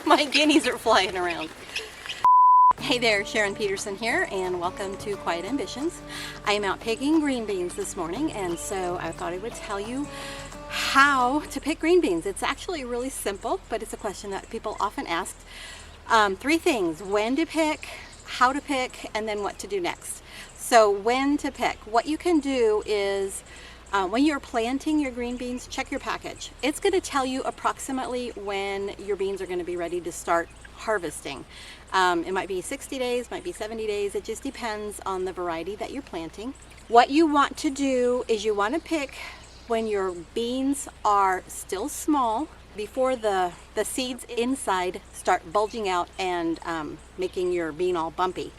My guineas are flying around. Hey there, Sharon Peterson here, and welcome to Quiet Ambitions. I am out picking green beans this morning, and so I thought I would tell you how to pick green beans. It's actually really simple, but it's a question that people often ask. Three things: when to pick, how to pick, and then what to do next. So when to pick, what you can do is when you're planting your green beans, check your package. It's going to tell you approximately when your beans are going to be ready to start harvesting. It might be 60 days, might be 70 days. It just depends on the variety that you're planting. What you want to do is you want to pick when your beans are still small, before the seeds inside start bulging out and making your bean all bumpy.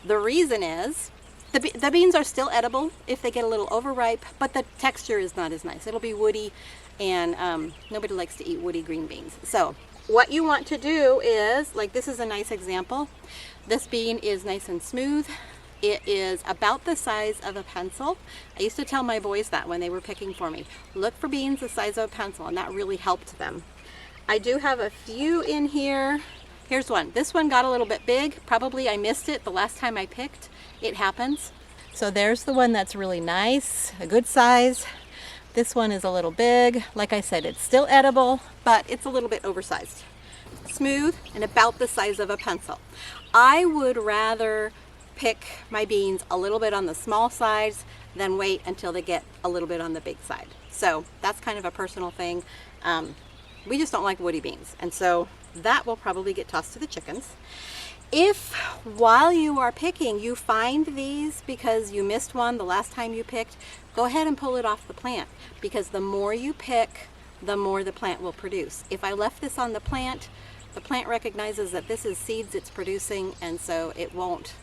The reason is the beans are still edible if they get a little overripe, but the texture is not as nice. It'll be woody, and nobody likes to eat woody green beans. So what you want to do is, like, this is a nice example. This bean is nice and smooth. It is about the size of a pencil. I used to tell my boys that when they were picking for me. Look for beans the size of a pencil, and that really helped them. I do have a few in here. Here's one. This one got a little bit big. Probably I missed it the last time I picked. It happens. So there's the one that's really nice, a good size. This one is a little big. Like I said, it's still edible, but it's a little bit oversized. Smooth and about the size of a pencil. I would rather pick my beans a little bit on the small size than wait until they get a little bit on the big side. So that's kind of a personal thing. We just don't like woody beans, and so that will probably get tossed to the chickens. If while you are picking you find these because you missed one the last time you picked, go ahead and pull it off the plant, because the more you pick, the more the plant will produce. If I left this on the plant recognizes that this is seeds it's producing, and so it won't.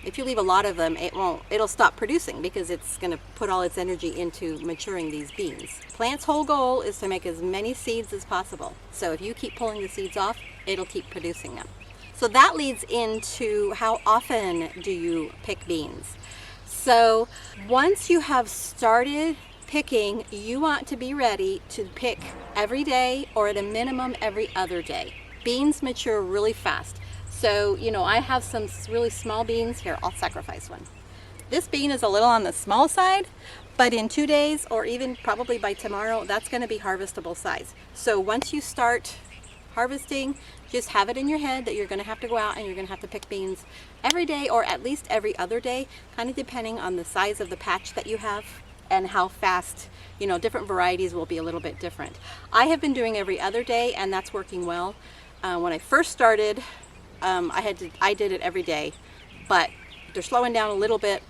If you leave a lot of them, it'll stop producing because it's going to put all its energy into maturing these beans. Plant's whole goal is to make as many seeds as possible. So if you keep pulling the seeds off, it'll keep producing them. So that leads into how often do you pick beans. So once you have started picking, you want to be ready to pick every day, or at a minimum every other day. Beans mature really fast. So, you know, I have some really small beans here. I'll sacrifice one. This bean is a little on the small side, but in 2 days, or even probably by tomorrow, that's going to be harvestable size. So once you start harvesting, just have it in your head that you're going to have to go out and you're going to have to pick beans every day, or at least every other day, kind of depending on the size of the patch that you have and how fast, you know, different varieties will be a little bit different. I have been doing every other day, and that's working well. When I first started, I did it every day, but they're slowing down a little bit,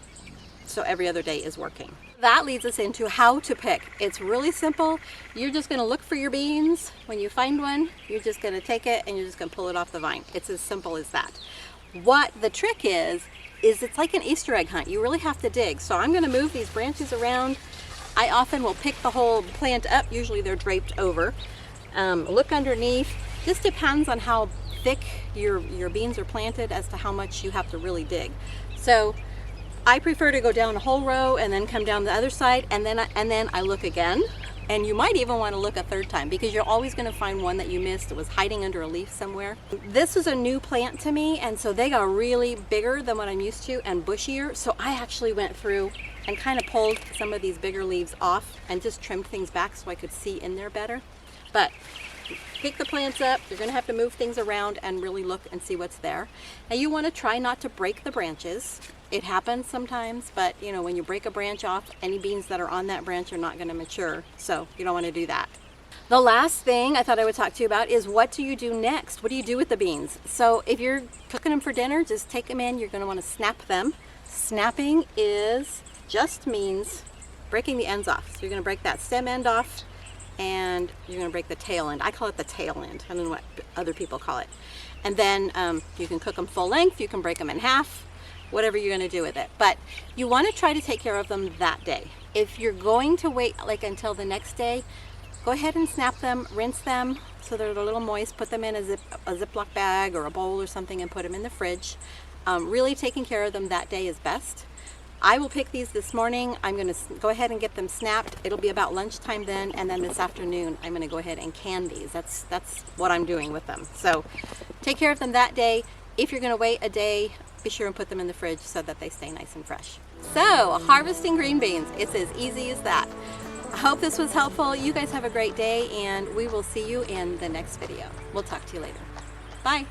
so every other day is working. That leads us into how to pick. It's really simple. You're just going to look for your beans. When you find one, you're just going to take it and you're just going to pull it off the vine. It's as simple as that. What the trick is it's like an Easter egg hunt. You really have to dig. So I'm going to move these branches around. I often will pick the whole plant up. Usually they're draped over. Look underneath. Just depends on how thick your beans are planted as to how much you have to really dig. So I prefer to go down a whole row and then come down the other side, and then I look again. And you might even want to look a third time, because you're always going to find one that you missed that was hiding under a leaf somewhere. This was a new plant to me, and so they got really bigger than what I'm used to and bushier. So I actually went through and kind of pulled some of these bigger leaves off and just trimmed things back so I could see in there better. But pick the plants up, you're going to have to move things around and really look and see what's there. Now you want to try not to break the branches. It happens sometimes, but you know, when you break a branch off, any beans that are on that branch are not going to mature, so you don't want to do that. The last thing I thought I would talk to you about is, what do you do next? What do you do with the beans? So if you're cooking them for dinner, just take them in. You're going to want to snap them. Snapping just means breaking the ends off. So you're going to break that stem end off, and you're going to break the tail end. I call it the tail end. I don't know what other people call it. And then you can cook them full length. You can break them in half, whatever you're going to do with it. But you want to try to take care of them that day. If you're going to wait like until the next day, go ahead and snap them, rinse them so they're a little moist, put them in a Ziploc bag or a bowl or something, and put them in the fridge. Really taking care of them that day is best. I will pick these this morning. I'm going to go ahead and get them snapped. It'll be about lunchtime then, and then this afternoon I'm going to go ahead and can these. That's what I'm doing with them. So take care of them that day. If you're going to wait a day, be sure and put them in the fridge so that they stay nice and fresh. So harvesting green beans, it's as easy as that. I hope this was helpful. You guys have a great day, and we will see you in the next video. We'll talk to you later. Bye.